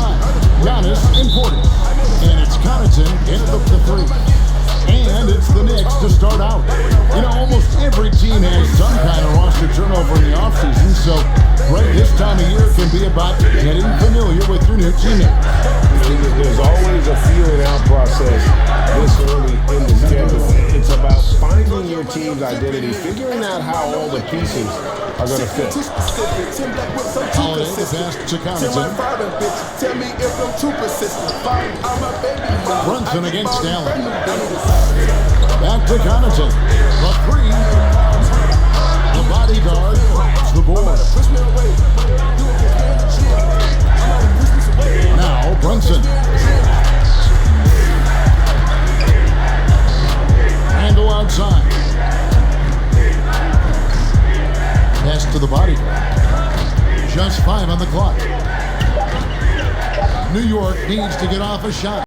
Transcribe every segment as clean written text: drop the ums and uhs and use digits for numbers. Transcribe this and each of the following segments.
outside. Giannis imported. And it's Connaughton in at the three. And it's the Knicks to start out. You know, almost every team has some kind of roster turnover in the offseason, so right this time of year can be about getting familiar with your new teammates. There's always a feeling out process this early in the schedule. It's about finding your team's identity, figuring out how all the pieces are going to fit. Holiday, the pass to Connaughton. Brunson against Allen. Back to Connaughton. The three. The bodyguard grabs the board. Now Brunson. Handle outside. Pass to the bodyguard. Just 5 on the clock. New York needs to get off a shot.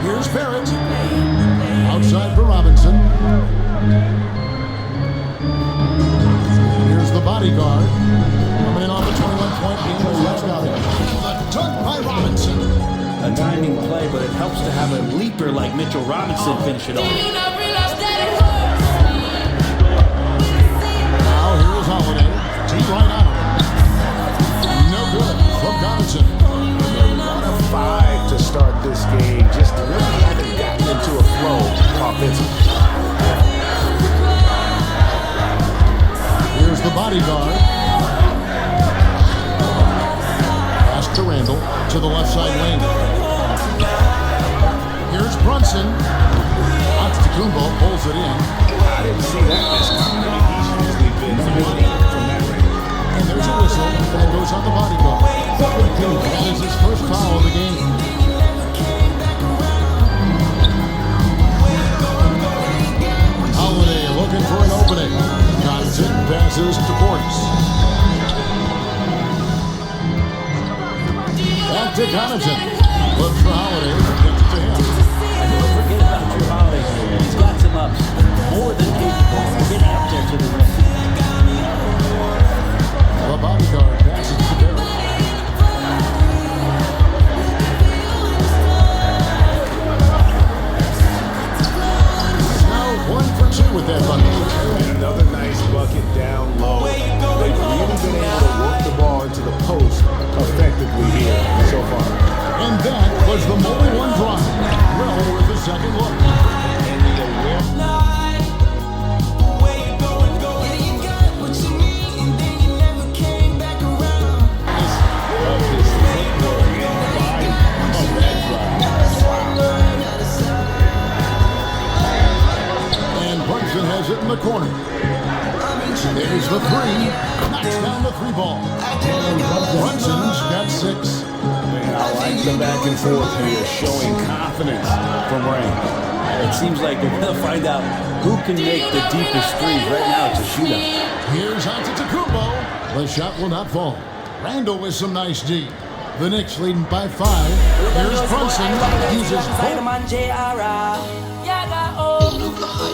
Here's Barrett. Outside for Robinson. Here's the bodyguard. Coming in off a 21-point game with West Valley. The dunk by Robinson. A timing play, but it helps to have a leaper like Mitchell Robinson finish it off. Now here's Holiday. Deep right on him. No good from Robinson. One of 5 to start this game. Just really haven't gotten into a flow offensively. Here's the bodyguard. Pass to Randall to the left side lane. Here's Brunson. Antetokounmpo pulls it in. I didn't see that miss coming. I mean, he's usually been from that range. And there's a whistle, and it goes on the bodyguard. That is his first foul of the game. Connaughton. Looks for Holiday. Gets it to him. And don't forget about Drew Holiday. He's got some ups. More than capable of getting up there to the rim. The bodyguard passes to Barrett. Now 1 for 2 with that bucket. And another nice bucket down low. They've really been able to work the ball into the post effectively here so far. And that was the Molly one drive. Well with the second look. And the awareness. Has it in the corner. There's the three. Knocks down the three ball. Brunson's got 6. I like the back and forth here, showing confidence from Rain. It seems like they're going to find out who can make the deepest threes. Right now, it's a shootout. Here's Antetokounmpo. The shot will not fall. Randall with some nice D. The Knicks leading by 5. Here's Brunson. Uses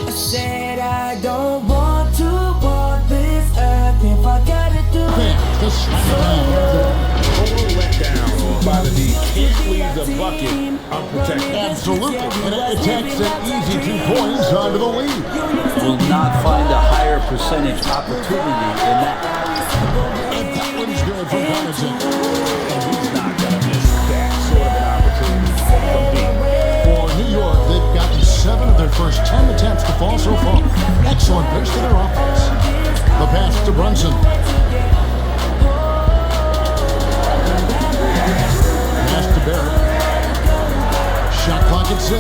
I said I don't want to walk this earth if I gotta do it. the slam. Total letdown by the D. Can't leave the bucket unprotected. Absolutely. And it takes an easy 2 points onto the lead. Will not find a higher percentage opportunity than that. And that one's good from Connaughton. And he's not going to miss that sort of an opportunity from D. For New York, they've gotten 7 of their first 10 attempts to fall so far. Excellent pace to their offense. The pass to Brunson. Pass to Barrett. Shot clock at 6.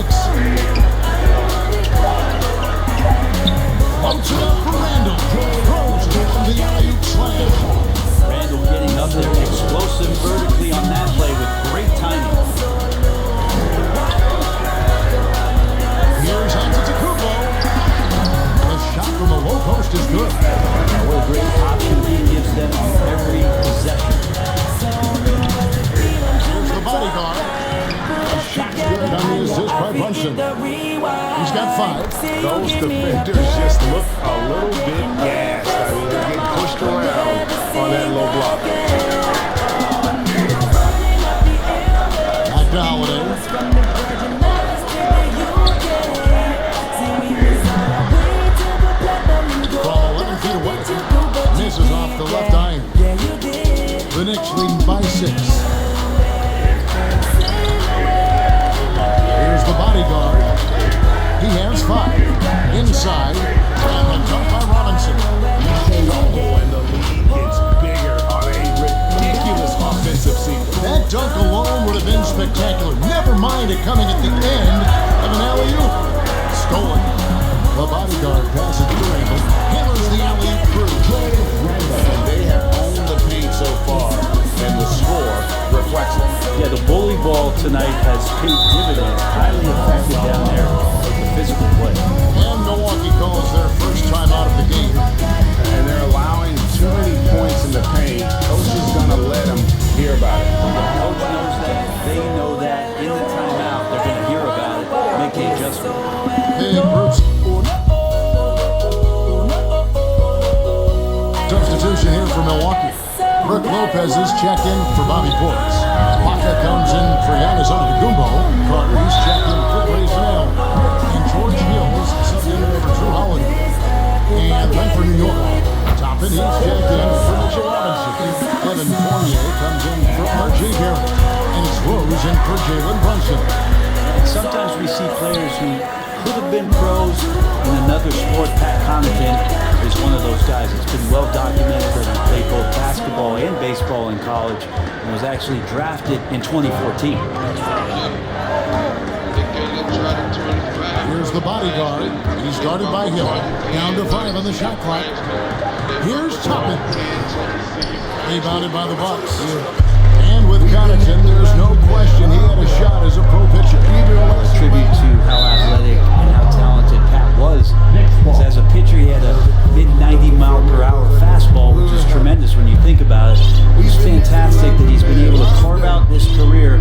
Bumps it up for Randall. Throws down the alley-oop slam. Randall getting up there, explosive vertically on that play with great timing. Here's Antetokounmpo. The shot from the low post is good. What a great option he gives them on every possession. Here's the bodyguard. A shot good on the assist by Brunson. He's got 5. Those defenders just look a little bit gassed. I mean, they're getting pushed around on that low block. Back to Holiday. From 11 feet away. Misses off the left iron. The Knicks leading by 6. Here's the bodyguard. He has 5. Inside. And the dunk by Robinson. Oh, and the lead gets bigger on a ridiculous offensive sequence. That dunk alone would have been spectacular. Never mind it coming at the end of an alley-oop. Stolen. The bodyguard passes to Randall. Hammers the alley-oop through. And they have owned the paint so far, and the score reflects it. Yeah, the bully ball tonight has paid dividends. Highly effective down there with the physical play. And Milwaukee calls their first time out of the game. And they're allowing too many points in the paint. Coach is going to let them hear about it. The coach knows that. They know that. In the timeout, they're going to hear about it. Make the adjustment. Big Bruce. Substitution here for Milwaukee. Brook Lopez is checked in for Bobby Portis. Baca comes in for Giannis Antetokounmpo. Carter's checked in for Grayson Allen. And George Hills subbed in for Drew Holiday. And then for New York, Toppin, he's checked in for Mitchell Robinson. Evan Fournier comes in for R.J. Barrett. And it's Rose in for Jalen Brunson. And sometimes we see players who could have been pros in another sport. Pat Connaughton is one of those guys. It's been well documented that he played both basketball and baseball in college and was actually drafted in 2014. Here's the bodyguard. He's guarded by Hill. Down to 5 on the shot clock. Here's Toppin. Rebounded by the Bucks. And with Connaughton, there's no question he had a shot as a pro pitcher. A tribute to how athletic and how talented Pat was. Because as a pitcher, he had a mid-90-mile-per-hour fastball, which is tremendous when you think about it. It's fantastic that he's been able to carve out this career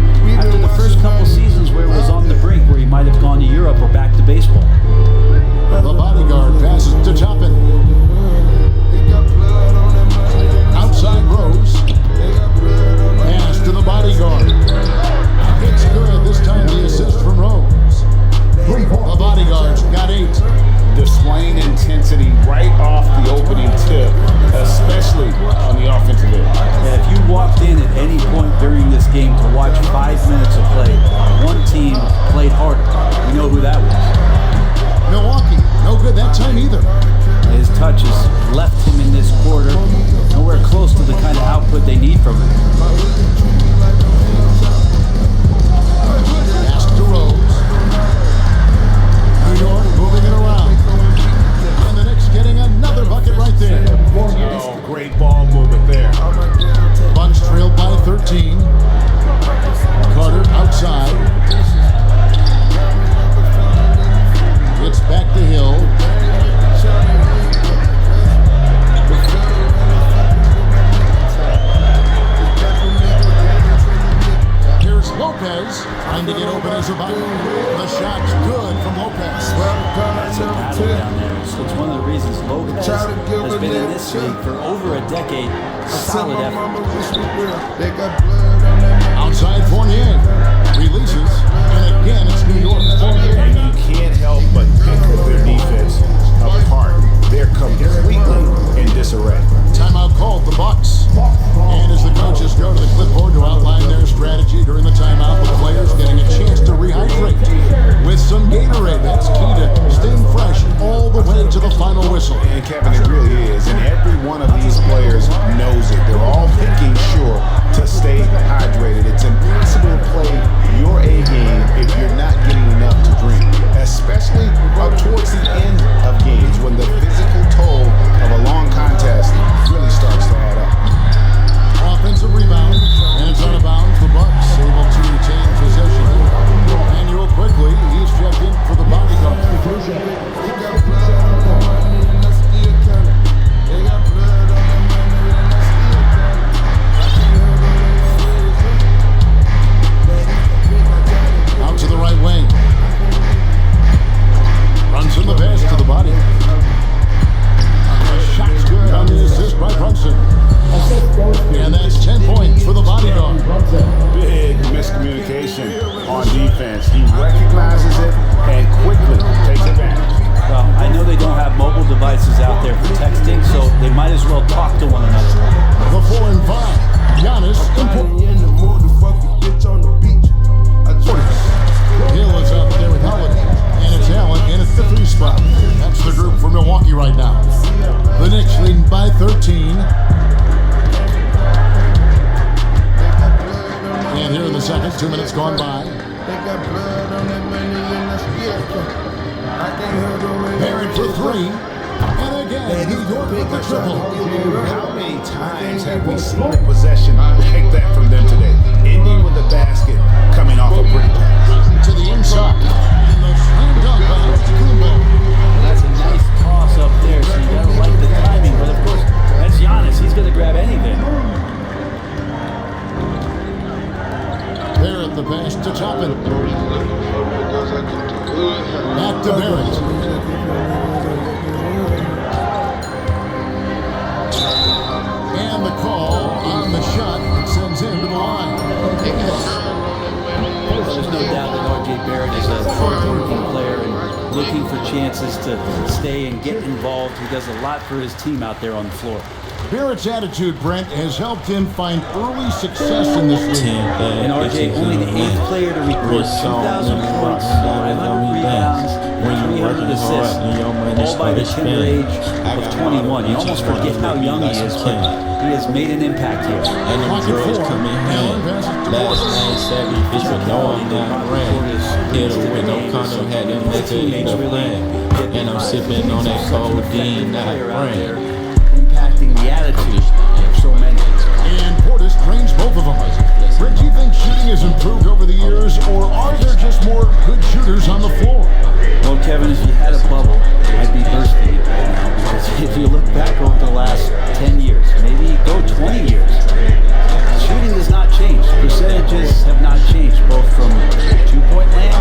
from it. Pass to Rose. New York moving it around. And the Knicks getting another bucket right there. Oh, great ball movement there. Bucks trailed by 13. Carter outside. It's back to Hill. Here's Lopez trying to get open as a bucket. The shot's good from Lopez. It's a battle down there. It's one of the reasons Lopez has been in this league for over a decade. A solid effort. Outside Fournier. Releases. And again, it's New York. And you can't help but pick their defense apart. They're completely in disarray. Timeout called, the Bucks. And as the coaches go to the clipboard to outline their strategy during the timeout, the players getting a chance to rehydrate with some Gatorade. That's key to staying fresh all the way to the final whistle. And Kevin, it really is. And every one of these players knows it. They're all making sure to stay hydrated. It's impossible to play your A game if you're not getting enough to drink, especially up towards the end of games when the physical toll of a long contest really starts to add up. Offensive rebound, and it's out of bounds. The Bucks able to retain possession. Manuel quickly, he's checked in for the bodyguard. Out to the right wing. Runs from the pass to the body. The shot's good on the assist by Brunson. And that's 10 points for the bodyguard. Big miscommunication on defense. He recognizes it and quickly takes advantage. Well, I know they don't have mobile devices out there for texting, so they might as well talk to one another. The 4 and 5. Giannis Hill is up there with Holiday. And it's Allen in at the 3 spot. That's the group for Milwaukee right now. The Knicks leading by 13. And here in the second, 2 minutes gone by. Barrett for 3. And again, New York with the triple. How many times have we seen a possession like that from them today? Ending with a basket coming off a pretty pass. To the inside. And the slam dunk by Kumbo. That's a nice toss up there, so you gotta like the timing. But of course, that's Giannis. He's gonna grab anything. There at the pass to Toppin. Back to Barrett. And the call on the shot sends him to the line. There's no doubt that R.J. Barrett is a hard-working player and looking for chances to stay and get involved. He does a lot for his team out there on the floor. Barrett's attitude, Brent, has helped him find early success in this league. And RJ, only the 8th player to record 2,000 points, 500 rebounds, 300 assists, all by the tender age of 21. You almost forget how young he is, but he has made an impact here. And them girls come in hand. Last name savvy, bitch, but no, I'm not ran. Hit her with no condom, had them nigga in the plan. And I'm sipping on that codeine, not brand. Impacting the attitude of so many. And Portis trains both of them. Brent, do you think shooting has improved over the years, or are there just more good shooters on the floor? Well, Kevin, if you had a bubble, I'd be bursting it right now, because if you look back over the last 10 years, maybe go 20 years, shooting has not changed. Percentages have not changed, both from 2-point land,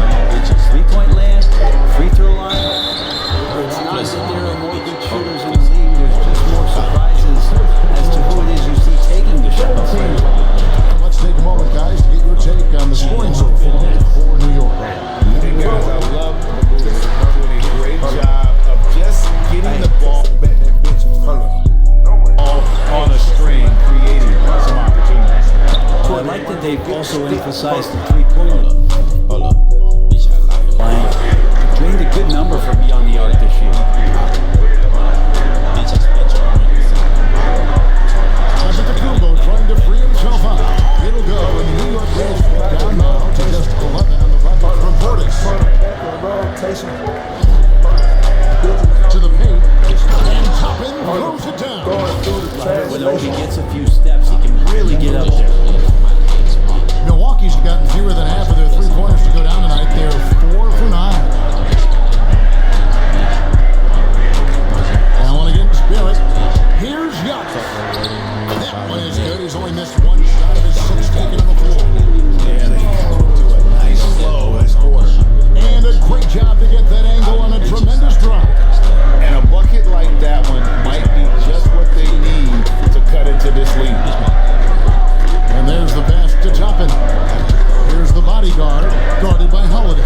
3-point land, free throw line. It's not that there are more good shooters in the league. There's just more surprises as to who it is you see taking the shots. Let's take a moment, guys, to get your take on the scoring so far for New York. Hey guys, I punzalation. To the paint. And Toppin throws it down. When Obi gets a few steps, he can really get up there. Milwaukee's gotten fewer than half of their three-pointers to go down tonight. They're 4 for 9. That one against Barrett. Here's Yacht. That one is good. He's only missed one shot of his 6 taken on the floor. Yeah, they come to a nice flow this quarter. And a great job to get that angle on a tremendous drive. And a bucket like that one might be just what they need to cut into this lead. And there's the pass to Toppin. Here's the bodyguard, guarded by Holiday.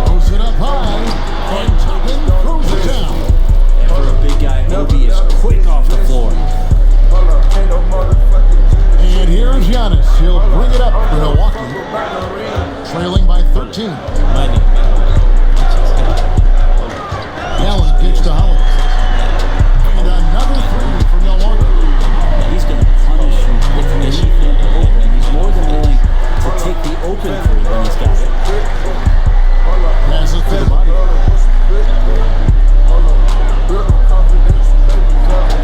Throws it up high, and Toppin throws it down. And for a big guy, Obi is quick off the floor. And here's Giannis. He'll bring it up for Milwaukee, trailing by 13. Money. Allen kicks to Holiday. And another 3 for Milwaukee. He's going to punish you if you leave him open. He's more than willing to take the open 3 when he's got it. Pass it to the bodyguard.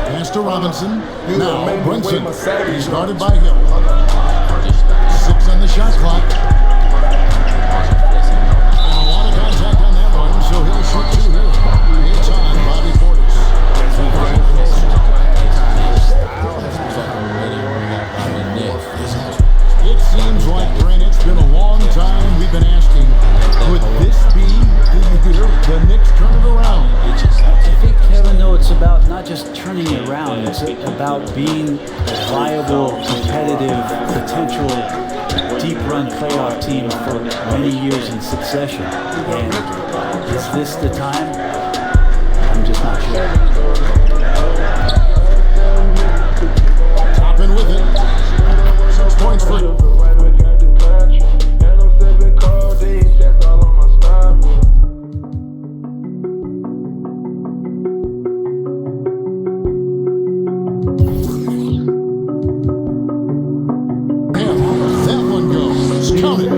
Pass to Robinson. Now Brunson. He's guarded by Hill. 6 on the shot clock. And a lot of contact on that one, so he'll shoot 2 here. It's on Bobby Portis. It seems like, Brent, it's been a long time we've been asking, could this be the year the Knicks turn it around? I think, Kevin, though, it's about not just turning it around. It's about being a viable, competitive, potential deep-run playoff team for many years in succession. And is this the time? I'm just not sure. Toppin with it. 6 points for him. That one goes. Count it.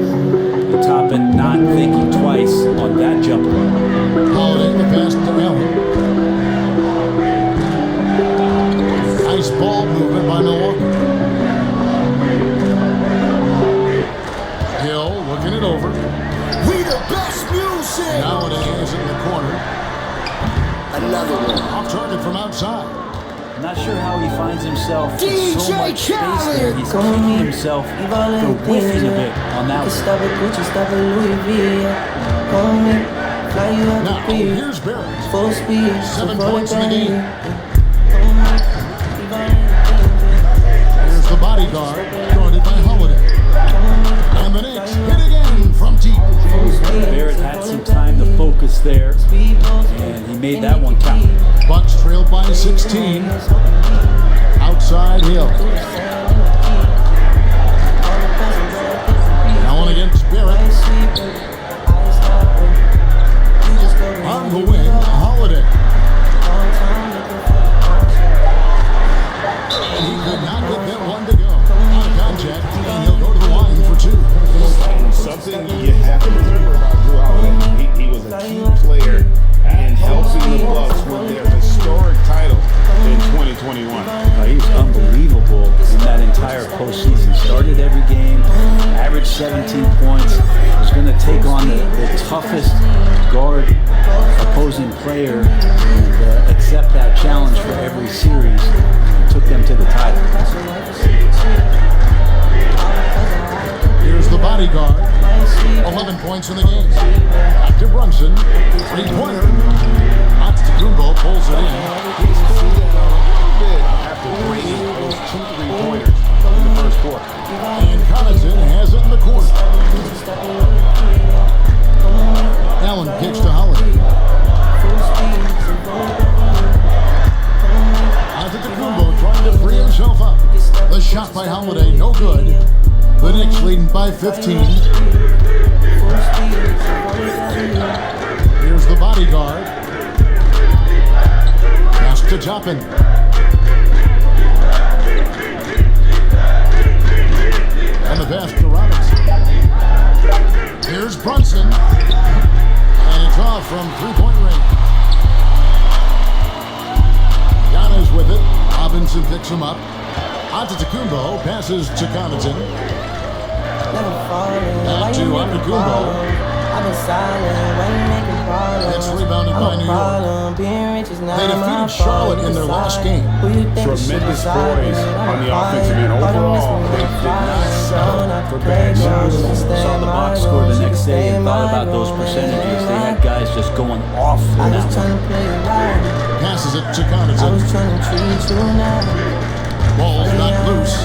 Toppin not thinking twice on that jumper. Holiday the pass to Allen. Nice ball movement by Milwaukee. Hill looking it over. We the best music. Nowadays has it in the corner. Another one. Off target from outside. Not sure how he finds himself in so DJ much space there. Khaled. He's kicking himself for whiffing a bit on that one. Stop it, Gucci, stop it, Louis V. Call me, fly you up Now, the creek. here's Barrett. Full speed, 7 so points in the game. game. Here's the bodyguard, guarded by Holiday. And the Knicks hit again from deep. Barrett had some time to focus there, and he made that one count. Bucks trailed by 16. Outside Hill. Now one against Barrett. On the wing, Holiday. And he could not get that one to go. Out of contact, and he'll go to the line for 2. Something you have to remember about Drew Holiday, he was a key player in helping the Bucks win their historic title in 2021. He was unbelievable in that entire postseason. Started every game, averaged 17 points. Was going to take on the toughest guard opposing player and accept that challenge for every series. Took them to the title. Here's the bodyguard. 11 points in the game. Back to Brunson. 3-pointer. Antetokounmpo pulls it in. He's cooled down a little bit after bringing those 2 3-pointers in the first quarter. And Connaughton has it in the corner. Allen kicks to Holiday. Antetokounmpo trying to free himself up. The shot by Holiday, no good. The Knicks leading by 15. Here's the bodyguard. Pass to Toppin. And the pass to Robinson. Here's Brunson. off from three-point range. Giannis with it. Robinson picks him up. Antetokounmpo passes to Connaughton. Back to Antetokounmpo. It's rebounded by New York. They defeated Charlotte in their last game. Tremendous poise on the offensive end. Overall, they did not settle for bad shots. Saw the box score the next day and thought about those percentages. They had guys just going off in that one. Passes it to Connaughton. Ball's not loose.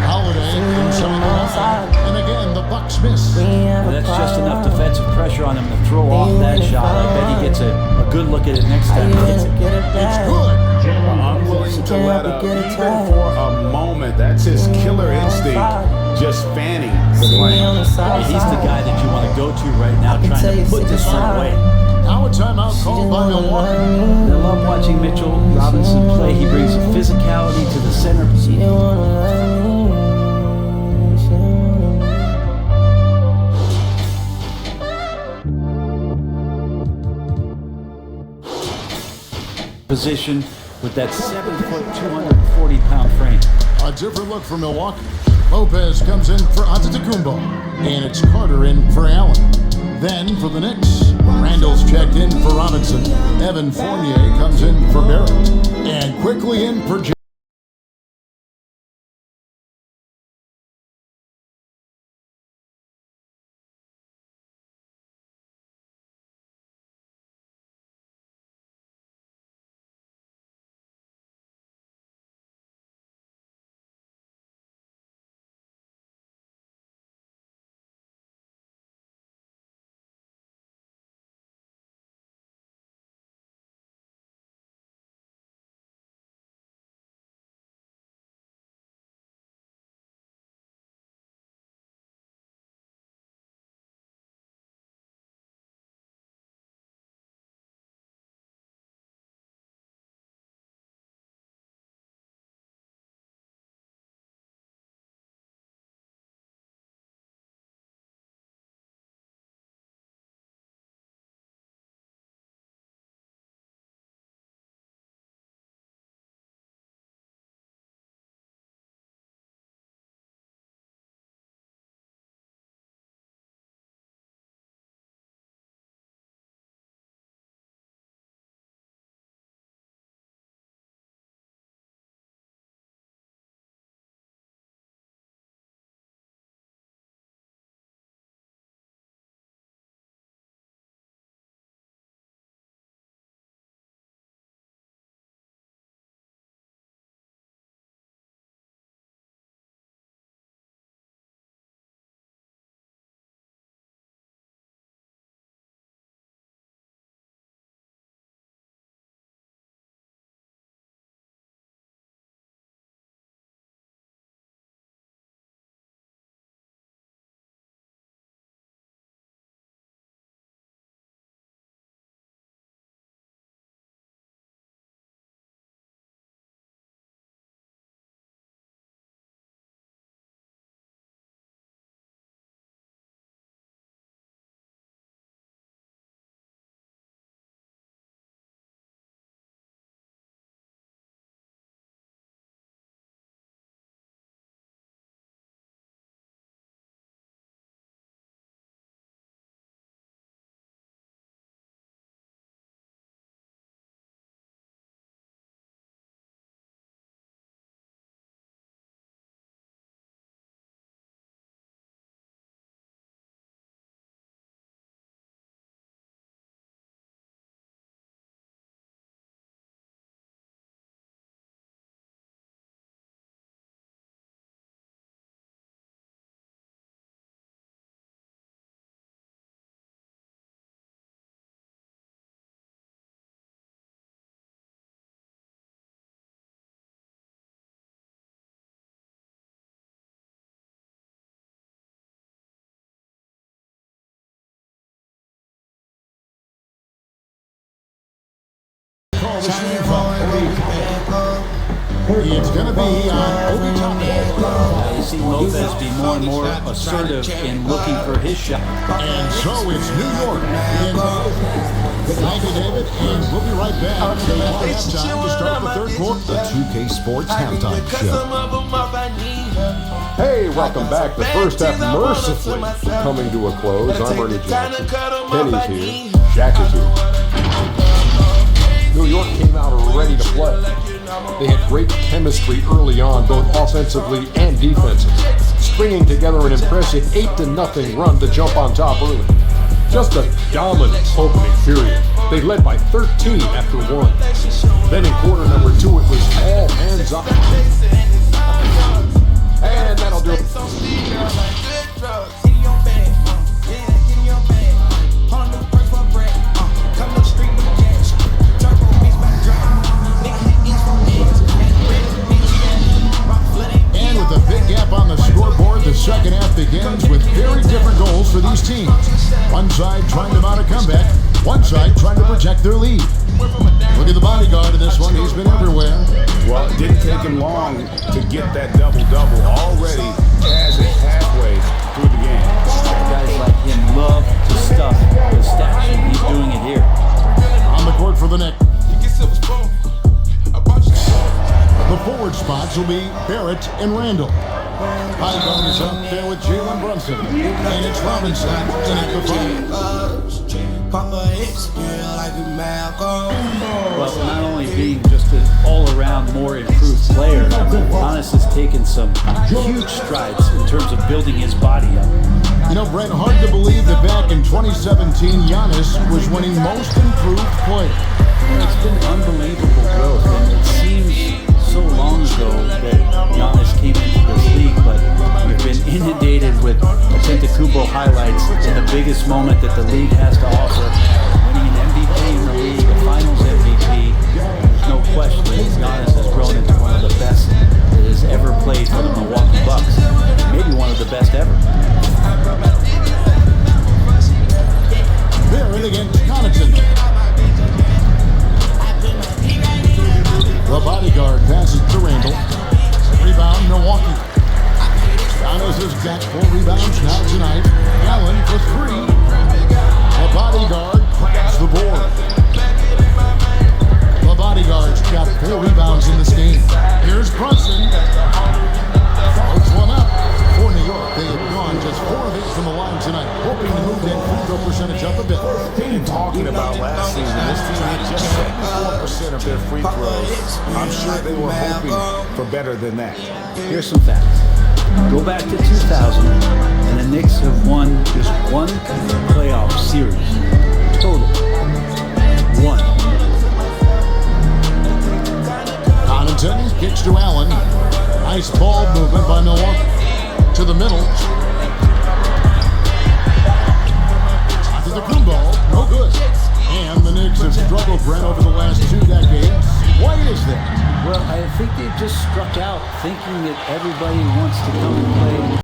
Holiday inside the line. And again, the Bucks miss. That's just enough defensive pressure on him to throw off that shot. I bet he gets a good look at it next time he hits it. It's good. Unwilling to let up even for a moment. That's his killer instinct, just fanning the flame. He's the guy that you want to go to right now, trying to put this one away. Now a timeout called by Milwaukee. I love watching Mitchell Robinson play. He brings physicality to the center. Position with that 7-foot, 240-pound frame. A different look for Milwaukee. Lopez comes in for Antetokounmpo, and it's Carter in for Allen. Then for the Knicks, Randall's checked in for Robinson. Evan Fournier comes in for Barrett, and quickly in for It's going to be on Obi Toppin. You see Lopez be more and more assertive in looking for his shot. And so it's New York. Thank you, David. And we'll be right back. It's time to start the third quarter. The 2K Sports Halftime Show. Hey, welcome back. The first half mercifully coming to a close. I'm Ernie Jackson. Kenny's here. Jack is here. New York came out ready to play. They had great chemistry early on, both offensively and defensively, stringing together an impressive 8-0 run to jump on top early. Just a dominant opening period. They led by 13 after one. Then in quarter number 2, it was all hands up. And that'll do it. And with a big gap on the scoreboard, the second half begins with very different goals for these teams. One side trying to mount a comeback, one side trying to protect their lead. Look at the bodyguard in this one. He's been everywhere. Well, it didn't take him long to get that double-double. Already has it halfway through the game. Guys like him love to stuff the stat sheet. He's doing it here. On the court for the Knicks. The forward spots will be Barrett and Randall. Bodyguard is up there with Jalen Brunson. And it's Robinson in at the five. Well, not only being just an all-around more improved player, Giannis has taken some huge strides in terms of building his body up. You know, Brett, hard to believe that back in 2017, Giannis was winning most improved player. It's been unbelievable growth, and it seems so long ago that Giannis came into this league, but we've been inundated with Antetokounmpo highlights in the biggest moment that the league has to offer. Winning an MVP in the league, the Finals MVP, there's no question that Giannis has grown into one of the best that has ever played for the Milwaukee Bucks. Maybe one of the best ever. Barrett against Connaughton. The bodyguard passes to Randall. Rebound, Milwaukee. Giannis has got 4 rebounds now tonight. Allen for 3. The bodyguard grabs the board. The bodyguard's got 4 rebounds in this game. Here's Brunson. Floats one up for New York. They have gone just 4 of 8 from the line tonight, hoping to move that free throw percentage up a bit. And talking about last season, this team had just 74% of their free throws. I'm sure they were hoping for better than that. Here's some facts. Go back to 2000, and the Knicks have won just 1 playoff series. Total. 1. Connaughton kicks to Allen. Nice ball movement by Milwaukee. To the middle. Antetokounmpo, no good. And the Knicks have struggled, Brent, over the last 2 decades. Why is that? Well, I think they just struck out thinking that everybody wants to come and play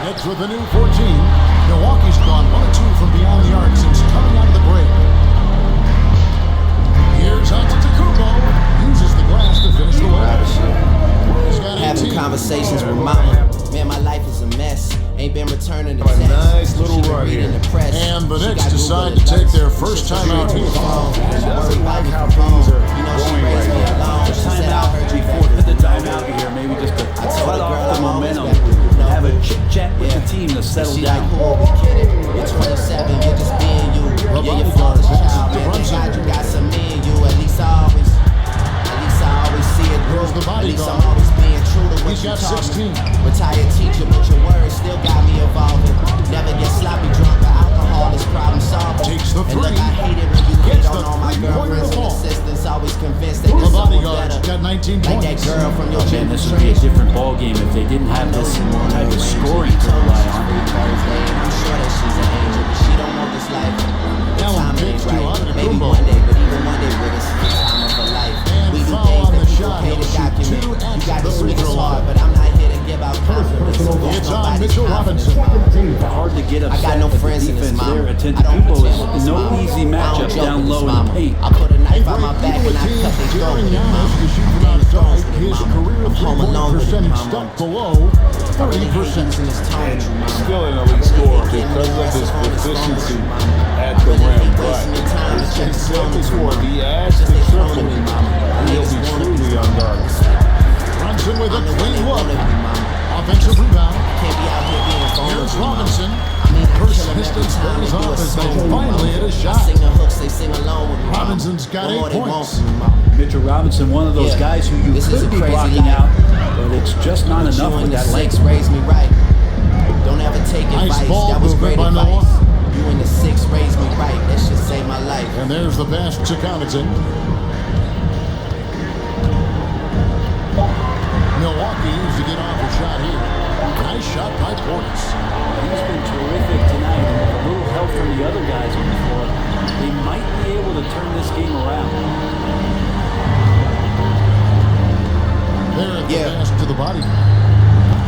Next with the new 14. Milwaukee's gone 1-2 from beyond the arc since coming out of the break. Here's Antetokounmpo. Uses the glass to finish the work. He's got 18. Having conversations with mama. Man, my life is a mess. Ain't been returning the text. Nice little run here. And the Knicks decide to take their first time out here. It doesn't like how things are going right now. Timeout before the timeout here, maybe just to let off the momentum and have a chit chat with the team to settle down. You're 27, you're just being you. Yeah, your father's child, man. Thank God you got some me and you. At least I always see it through. At least I'm always being true to what He's you got taught 16. me. Retired teacher, but your words still got me evolving. Never get sloppy drunk, but alcohol is problem solving. Takes the And look, three. I hate it when you Gets hate the on all my three-pointer girlfriends and ball. assistants. Always convinced that The there's someone bodyguard's better. got 19 Like that points. girl from your Oh, man, gym this would be a different ball game if they didn't have this type of scoring to rely on. I'm sure that she's an angel, but she don't want this life. The Allen time pitch ain't to right. Maybe Antetokounmpo. one day, but even one day with us, the time of her life. And We do foul things on that the people shot. pay to He'll shoot document. two You at got the to free swing throw us hard, line. but I'm not here to give out compliments. It's on Nobody's Mitchell confidence. Robinson. Hard to get upset I got no with friends the in this defense mama. there. I don't Antetokounmpo pretend with is this no mama. easy I don't matchup joke down with this low in the mama. paint. I put a A knife on my break back even and I with cut teams they throat daring with Giannis mama. to shoot from Game outside. Thrones with His mama. career I'm home alone with three-point mama. percentage stuck below I really hate 30%. using this tone, mama. Still an elite scorer because of his proficiency at the rim. But as Jay said before, if he adds the triple, he'll be truly unguarded. Brunson with a clean look. Offensive rebound. Can't be out here being Here's vulnerable, mama. Robinson. I mean, I kill 'em Persistence every time pays they do off a as song they with me, finally mama. hit a I shot. sing the hooks, they sing along with me, mama. Robinson's got What 8 more they want points. from me, mama. Mitchell Robinson, one of those Yeah. guys who you This is could a be crazy blocking life. out, but it's just not But enough you with in the that six length. raised me right. Don't ever take Nice advice. ball That was movement great by advice. Milwaukee. You in the six raised me right. That should save my life. And there's the pass to Connaughton. Milwaukee used to get off a shot here. Nice shot by Portis. He's been terrific tonight, and with a little help from the other guys on the floor, they might be able to turn this game around. There at the pass to the body.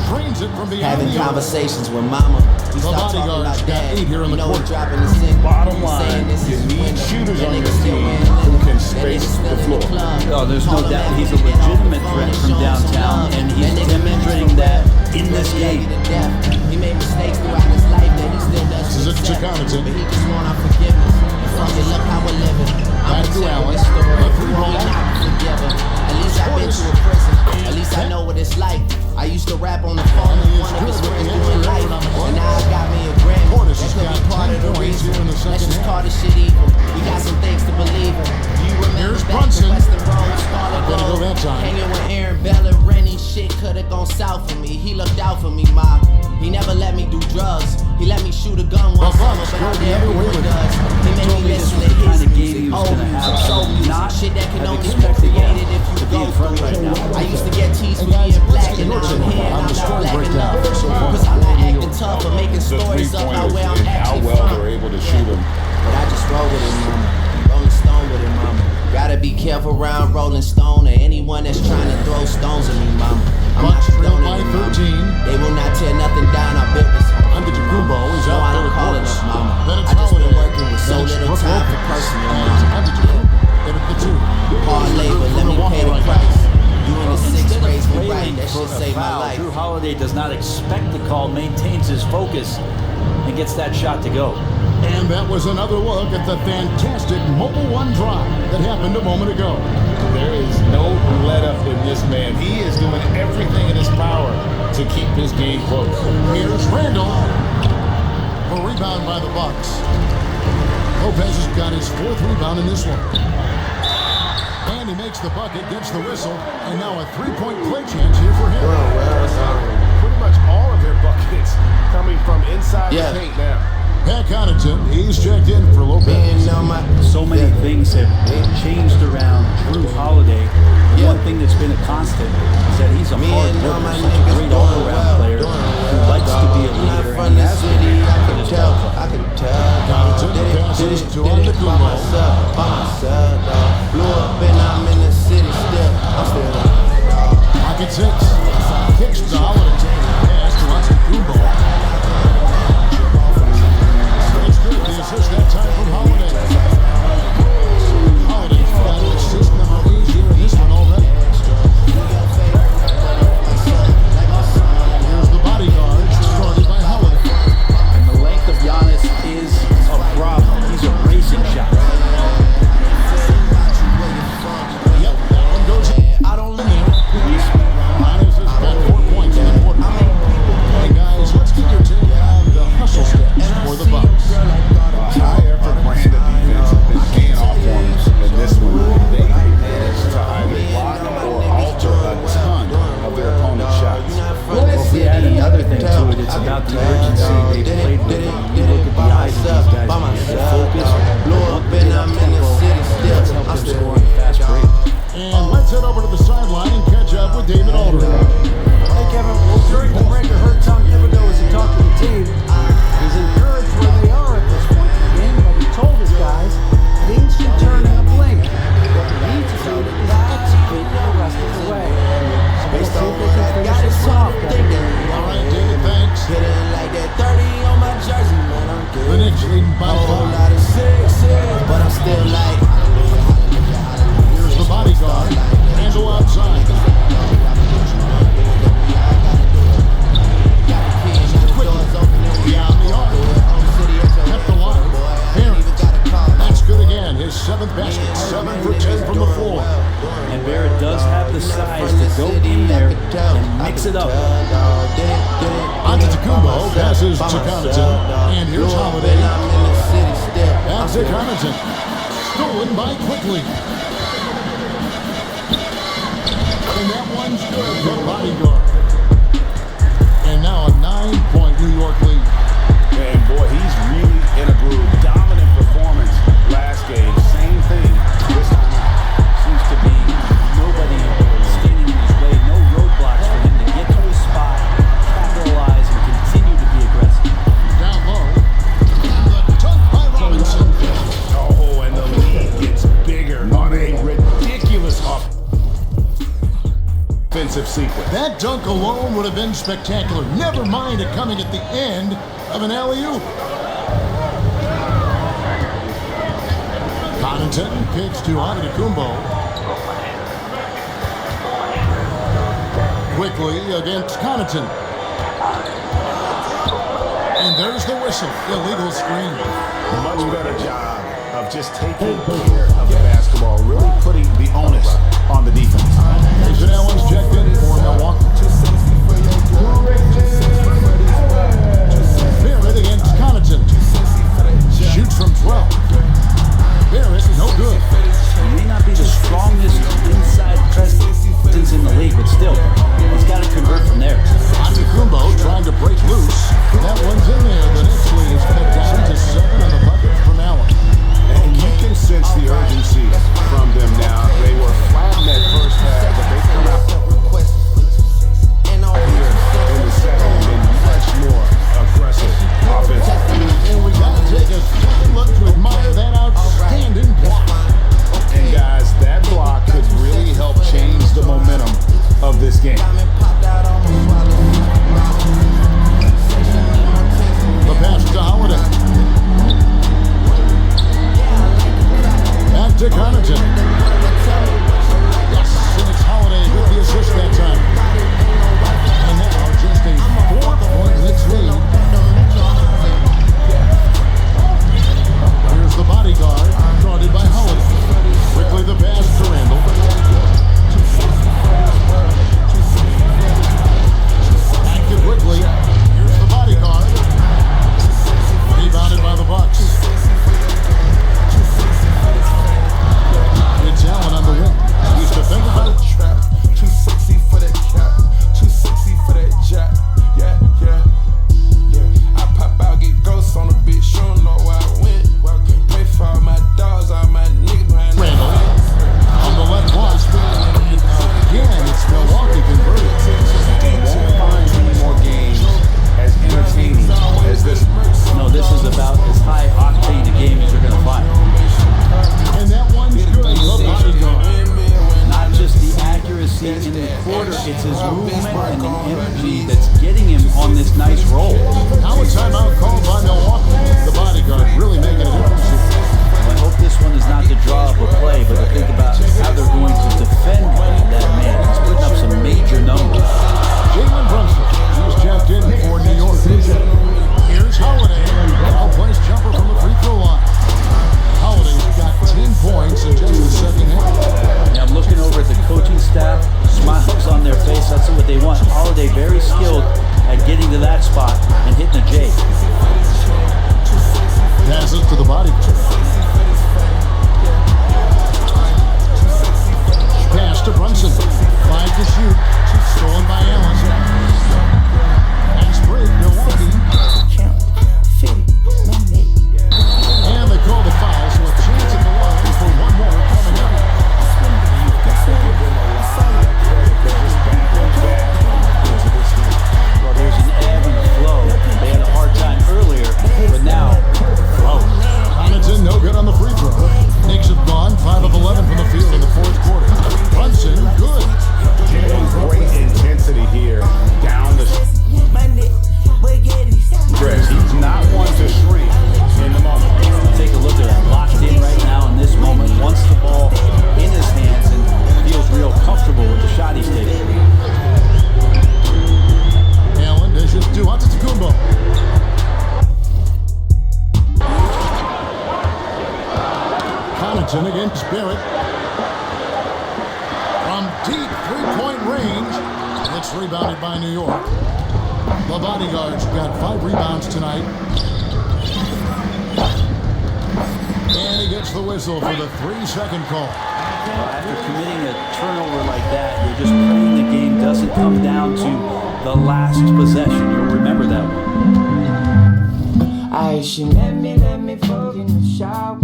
Drains it from beyond Having the arc. conversations with mama. We The start talking bodyguard's about got dad. 8 here in the You know quarter. we're dropping the sin. Bottom We saying line, this you is need window. shooters That on nigga your still team wearing who linen. can That space nigga still the in floor. club. Oh, there's no Call him doubt after he's a we get off the legitimate phone threat and from show him some downtown, love. and he's That nigga demonstrating meant that for in this real. Love game. you to death. He made mistakes throughout his life that he still doesn't This is it to accept. Connaughton. But he just want our forgiveness. And fuck it, look how we're living. Back to Allen. Story. A three-ball. We not forgiven. At least I've been to a prison. At least I know what it's like. I used to rap on the phone with one of his friends doing life. And now I got me a Grammy. Portis That has could got be part 10 of the points reason. here in the Let's second just half. call this shit evil. We got some things to believe in. Do you remember Here's back Brunson. to Western Road, Scarlet Not gonna go that time. Hanging with Aaron Bell and Rennie, shit could've gone south for me. He looked out for me, ma. He never let me do drugs. He let me shoot a gun one The summer, Bucks but go I'm the there other way everyone with does. He made told me me this listen was to the kind his of game music, he was old gonna music, have. soul music, Not shit that can have only be expected created if you to be go in front through right it. now. I used to get teased for Guys, being let's black, take a and now look I'm here and on I'm the not scoring black breakdown enough. so far. Cause I'm not acting tough or making The stories up how three-pointers where I'm and how actually well from. they're able to shoot them. But I just roll with it, mama. Rolling Stone with it, mama. Gotta be careful around Rolling Stone or anyone that's trying to throw stones at me, mama. I'm not Bucks trail condoning by it, mama. 13. They will not tear nothing down. I built this home. Antetokounmpo is No, out I there don't with call Portis. enough, mama. Then it's I just been Holiday. working with so Then it's little Brook time for Lopez. personal, And mama. Antetokounmpo in at the 2. Hard labor, let me Milwaukee pay the right price. You in the six, Instead raise of me right. waiting That for shit a saved my foul, life. Drew Holiday does not expect the call, maintains his focus, and gets that shot to go. And that was another look at the fantastic Mobile One drive that happened a moment ago. There is no let up in this man. He is doing everything in his power to keep his game close. Here's Randall. A rebound by the Bucks. Lopez has got his 4th rebound in this one. And he makes the bucket, gets the whistle, and now a 3-point play chance here for him. Pretty much all of their buckets coming from inside Yeah. the paint now. Pat Connaughton, he's checked in for Lopez. Being on my So many things have changed around Drew Holiday. The Yeah. one thing that's been a constant is that he's a Me hard and all worker, my such a niggas great doing all-around well, player doing who well. likes to be a Not leader. from and the has been city, I in can his tell. ball club. I can tell. Connaughton Did passes it to by Antetokounmpo. myself, dog. Blew up and I'm in the city still. I'm still there. Pocket 6. Kicks to Holiday. Pass to Antetokounmpo. about the urgency they played with. You look at the eyes of these guys, they're focused. Blew up and I'm in the city still. Let's help them score on the fast break. And let's head over to the sideline and catch up with David Aldridge. Hey, Kevin, well, during the break, I heard Tom Thibodeau as he talked to the team. He's encouraged where they are at this point in the game, but he told his guys things can turn in a blink. What they need to do is execute the rest of the way. So we'll see if they can finish this off, Kevin. All right, David, thanks. Hitting like that 30 on my jersey, man, I'm good. The Knicks leading by Whole 5. lot of sixes, but I'm still like. Here's the bodyguard. Handle outside. Beyond the arc. Kept the line. Barrett. That's good again. His 7th basket. 7 for 10 from the floor. And Barrett does have the size to go in there and mix it up. Antetokounmpo passes to Connaughton. And here's Holiday. Back to Connaughton. Stolen by Quickly. And that one's good. The bodyguard. And now a 9-point New York lead. And boy, he's really in a groove. Dominant performance last game. Same thing this time. Seems to be nobody standing in his way, no roadblocks for him to get to his spot, capitalize, and continue to be aggressive. Down low. The dunk by Robinson. Oh, and the lead gets bigger on a ridiculous offensive sequence. That dunk alone would have been spectacular. Never mind it coming at the end of an alley-oop. Connaughton kicks to Antetokounmpo. Quickly against Connaughton. And there's the whistle. Illegal screen. Much better job of just taking care of the basketball, really putting the onus on the defense. Jason Allen's checked in for Milwaukee. Barrett against Connaughton. Shoots from 12. Barrett, no good. He may not be the strongest inside presence in the league, but still, he's got to convert from there. Antetokounmpo trying to break loose. That one's in there. The Knicks lead is cut down to 7 on the bucket from Allen. And you can sense the urgency from them now. They were flat in that first half, but they come out here in the second and been much more aggressive offensively. And we got to take a second look to admire that outstanding block. And guys, that block could really help change the momentum of this game. The pass to Holiday. Back to Connaughton. Yes, and it's Holiday with the assist that time. And now just a 4-point Knicks lead. Here's the bodyguard, guarded by Holiday. Quickly the pass to Randall. Back to Quickly. Here's the bodyguard. Rebounded by the Bucks. It's Allen on the wing. He's defended by trap. Too sexy for that cap. Too sexy for that jack. Yeah, yeah, yeah. I pop out, get ghosts on the bitch. She don't know where I went. Pray for all my dogs, all my niggas behind Randall on the left block. Again, it's Milwaukee converted. You won't find any more games as entertaining as this one. No, this is about as high octane a game as you're going to find. And that one's good. The bodyguard. Not just the accuracy in the quarter, it's his movement and the energy that's getting him on this nice roll. Now a timeout called by Milwaukee. The bodyguard really making a difference. Well, I hope this one is not the draw of a play, but to think about how they're going to defend that man. He's putting up some major numbers. Jalen Brunson, he's checked in for New York. Here's Holiday. Well-placed jumper from the free throw line. Holiday's got 10 points in just the second half. Yeah, I'm looking over at the coaching staff, smiles on their face. That's what they want. Holiday very skilled at getting to that spot and hitting a J. Passes to the bodyguard. Pass to Brunson. 5 to shoot. Stolen by Allen. Fast break, Milwaukee. Barrett. From deep three-point range, and it's rebounded by New York. The bodyguards got 5 rebounds tonight. And he gets the whistle for the 3-second call. After committing a turnover like that, you're just praying the game doesn't come down to the last possession. You'll remember that one. She let me fuck in the shower.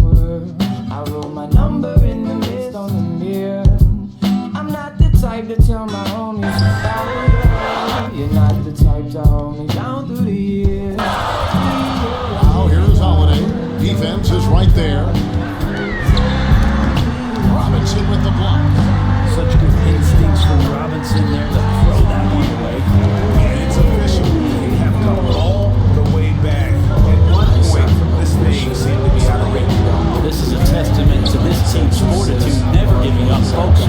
I wrote my number in the mist on the mirror. I'm not the type to tell my homies about it. You're not the type to hold me down through the years. Now here's Holiday. Defense is right there. Robinson with the block. Such good instincts from Robinson there to throw that one away. And it's official. They have come all the way back. At one point, this thing seemed to be out of reach. This is a testament to this team's fortitude, never giving up, folks.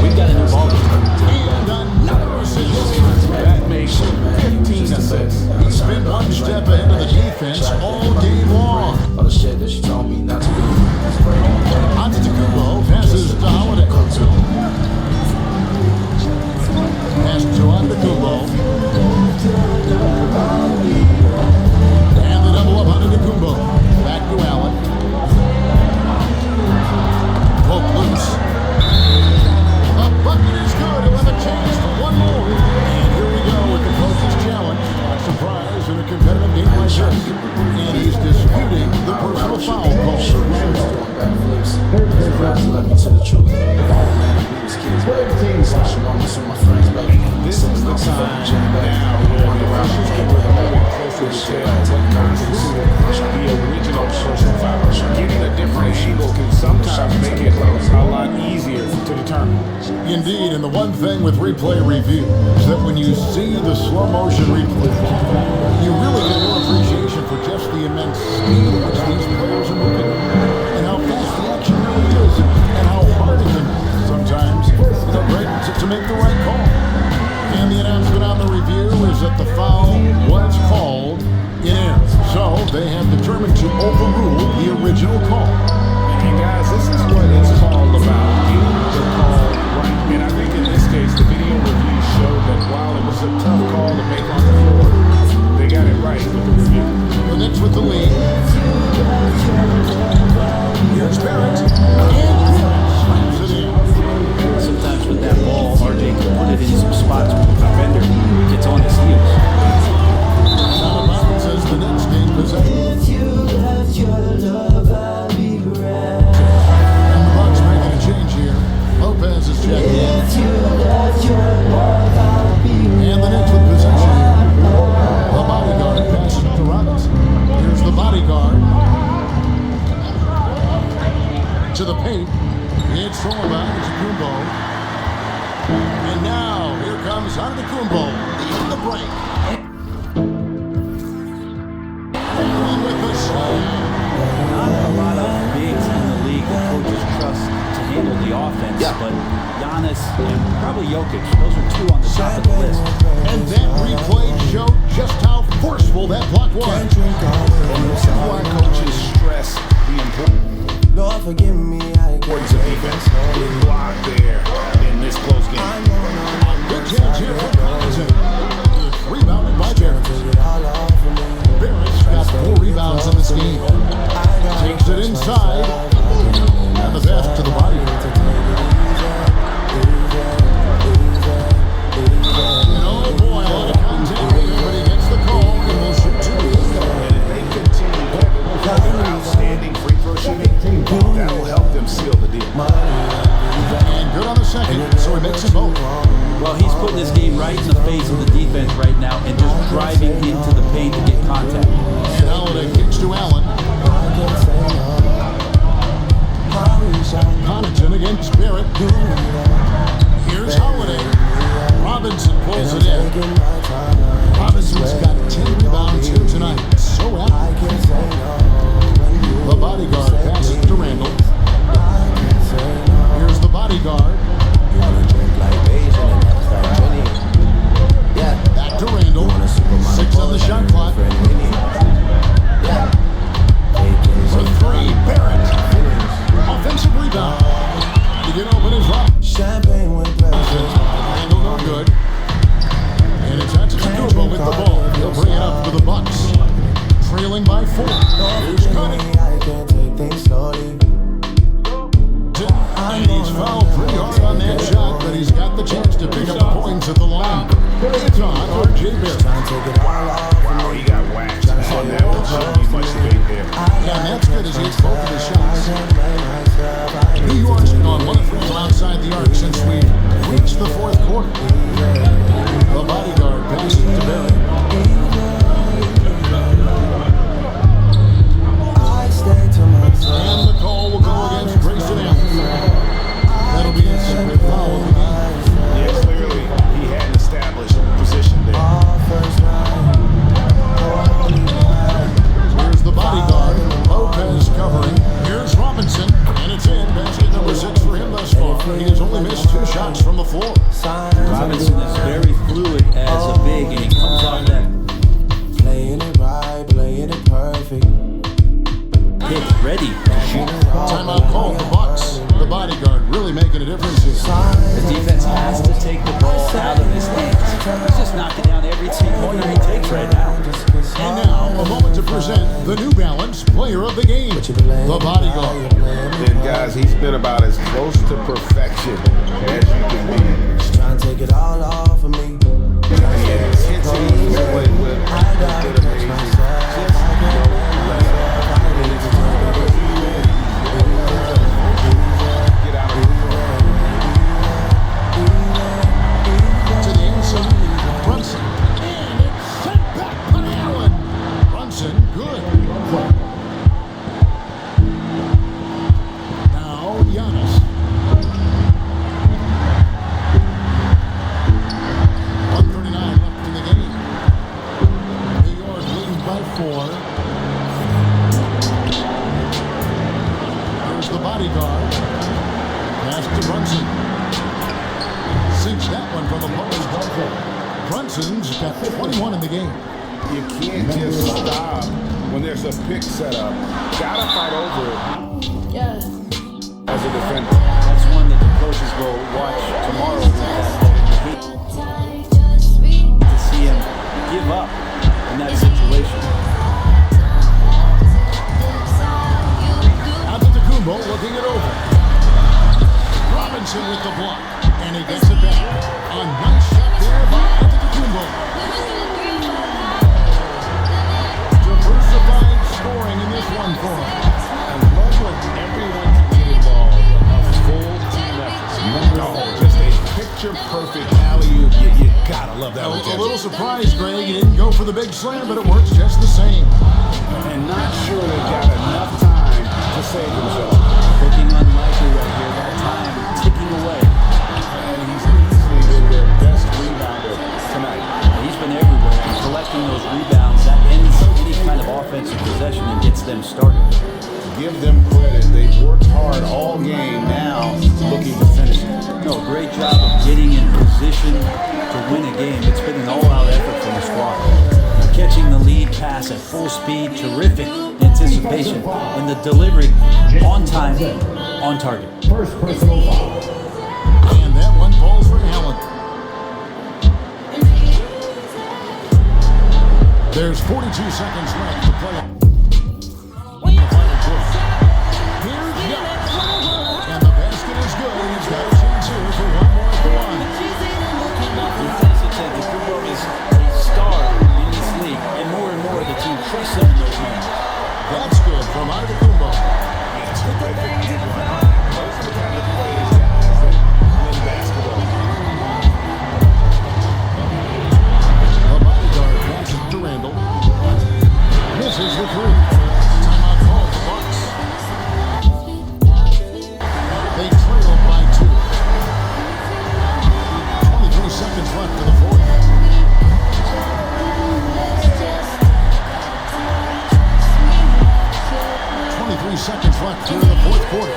We've got a new ball game. And another assist. That makes 15 assists. He's been one step ahead of the defense all game long. All the shit that she told me not to do. Antetokounmpo passes to Holiday. Pass to Antetokounmpo. And the double up Antetokounmpo. Back to Allen. Poke loose. A bucket is good. He'll have a chance for one more. And here we go with the coach's challenge. Surprise in a competitive game like this. And he's disputing the personal foul call. Let me to the truth. This is the time now where the officials can work a little bit closer to tell what constitutes the original personal foul. Getting a different angle can sometimes make it a lot easier to determine. Indeed, and the one thing with replay review is that when you see the slow motion replay, you really get no appreciation for just the immense speed at which these players are moving, and how fast the action really is, and how hard it can sometimes to make the right call. And the announcement on the review is that the foul was called in error. So they have determined to overrule the original call. And guys, this is what it's all about. Getting the call right. And I think in this case, the video review showed that while it was a tough call to make on the floor, they got it right with the review. The Knicks with the lead. Here's Barrett. And slams it in. Sometimes with that ball, RJ can put it in some spots where the defender gets on his heels. Out of bounds as the Knicks gain possession. If you left your love, I'll be grand. And the Bucks making a change here. Lopez is checked in. If you left your love, I'll be And the Knicks with possession here. The bodyguard passes to Robinson. Here's the bodyguard. To the paint. It's thrown by Antetokounmpo. And now, here comes Antetokounmpo. Leading the break. And with the slam. Not a lot of bigs in the league that coaches trust to handle the offense, but Giannis and probably Jokic, those are two on the top of the list. And that replay showed just how forceful that block was. And this is why coaches stress the importance Lord, forgive me, I of defense. Good block there in this close game. Good chance here for Robinson. It's rebounded by Barrett. Barrett's got 4 rebounds in this game. Takes it inside. And the pass to the body. And oh boy, a lot of contact here, but he gets the call and will shoot 2. And if they continue having outstanding free throw shooting, that will help them seal the deal. And good on the second, so he makes them both. Well, he's putting this game right in the face of the defense right now and just driving into the paint to get contact. And Holiday kicks to Allen. Connaughton against Barrett. Here's Holiday. Robinson pulls it in. Robinson's got 10 rebounds here tonight. So active. The bodyguard passes to Randall. Here's the bodyguard. Back to Randall. 6 on the shot clock. For 3, Barrett. Offensive rebound. at the line. It's on R.J. Barrett. Wow, he got waxed on that one. Shouldn't be much debate there. Yeah, and that's good as he hits both of his shots. New York's gone 1 of 3 from outside the arc since we reached the fourth quarter. The bodyguard passes to Barrett. And the call will go against Grayson Allen. That'll be his second foul of the game. Yeah, clearly he had an established position there. Here's the bodyguard. Lopez covering. Here's Robinson. And it's in. Basket number 6 for him thus far. He has only missed 2 shots from the floor. Robinson is very fluid as a big, and he comes off that Playing it right, playing it perfect. pick ready. Timeout called the Bucks. The bodyguard really making a difference here. The defense has to take the ball out of his hands. He's just knocking down every 3-pointer he takes right now. And now, a moment to present the New Balance Player of the Game, the bodyguard. And guys, he's been about as close to perfection as you can be. Just trying to take it all off of me. Yeah, his hits that he's played with have been amazing. Get out of To the inside, Brunson. And it's sent back by Allen. Brunson, good. Now, Giannis. 1:39 left in the game. New York leading by 4. Here's the bodyguard. Pass to Brunson. Cinch that one from the post. Brunson's got 21 in the game. You can't just stop when there's a pick set up. Gotta fight over it as a defender. That's one that the coaches will watch tomorrow. To see him give up in that situation. Antetokounmpo looking it over. Robinson with the block, and he gets it back. A nice shot there by Antetokounmpo. Diversified scoring in this one for him. I love when everyone can get involved. A full team effort. No, just a picture-perfect alley-oop. You gotta love that one. A little surprised, Greg. He didn't go for the big slam, but it works just the same. And not sure they've got enough time to save themselves. Looking unlikely right here. That time ticking away. And he's easily been their best rebounder tonight. He's been everywhere and collecting those rebounds. That ends any kind of offensive possession and gets them started. Give them credit. They've worked hard all game now, looking to finish it. No, great job of getting in position to win a game. It's been an all-out effort from the squad. Catching the lead pass at full speed, terrific anticipation, and the delivery on time, on target. First personal foul. And that one falls for Allen. There's 42 seconds left to play. Here's Giannis. And the basket is good. He's got a chance here for one more at the line. Antetokounmpo is a star in this league, and more the team trusts him in those moments. That's good from Antetokounmpo. It's terrific. Those are the kind of plays, guys, that win basketball. The bodyguard passes to Randall. Misses the 3. Timeout called the Bucks. They trail by 2. 23 seconds left in the fourth. 23 seconds left here in the fourth quarter.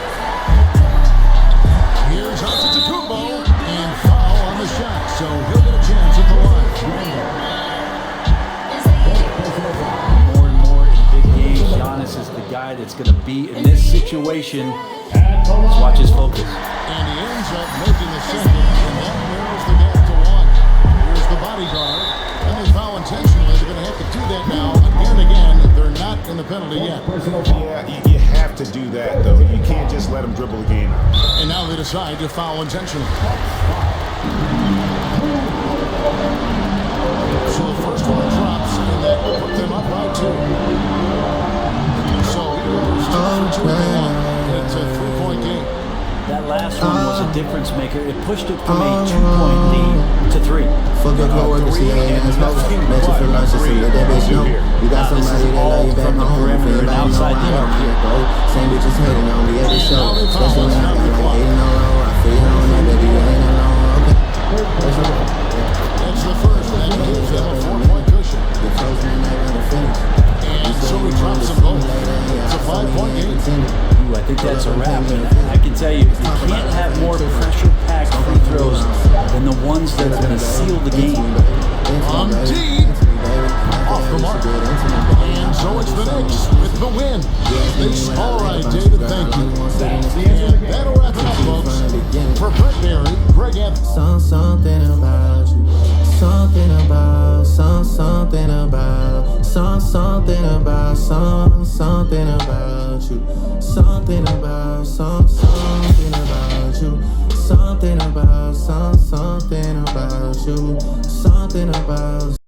Here's Antetokounmpo, and foul on the shot, so he'll get a chance at the line. More and more in big games, Giannis is the guy that's going to be in this situation. Let's watch his focus. And he ends up making the second, and that narrows the gap to 1. Here's the bodyguard, and they foul intentionally. They're going to have to do that now again and again. They're not in the penalty yet. Yeah, you have to do that, though. You can't just let them dribble the game. And now they decide to foul intentionally. difference maker. It pushed it from a 2-point lead to 3. Fuck your coworker, see your ass smoke. Let you feel like shit, let that bitch know. You got somebody that love you back from the home. perimeter and outside the arc. Same bitches hating on me at the show. Especially when I got like 8 in a row. I feel you on that, baby, you ain't alone. Okay. That's the first, and that gives them a 4-point cushion. And so he drops them both. It's a 5-point game. Ooh, I think that's a wrap. I can tell you, you can't have more pressure-packed free throws than the ones that are going to seal the game. On deep. Off the mark. And so it's the Knicks with the win. All right, David, thank you. And that'll wrap it up, folks. For Brett Berry, Greg Evans. Something about you. Something about, something about, something about, something about you. Something about, something about you. Something about, something about you. Something about.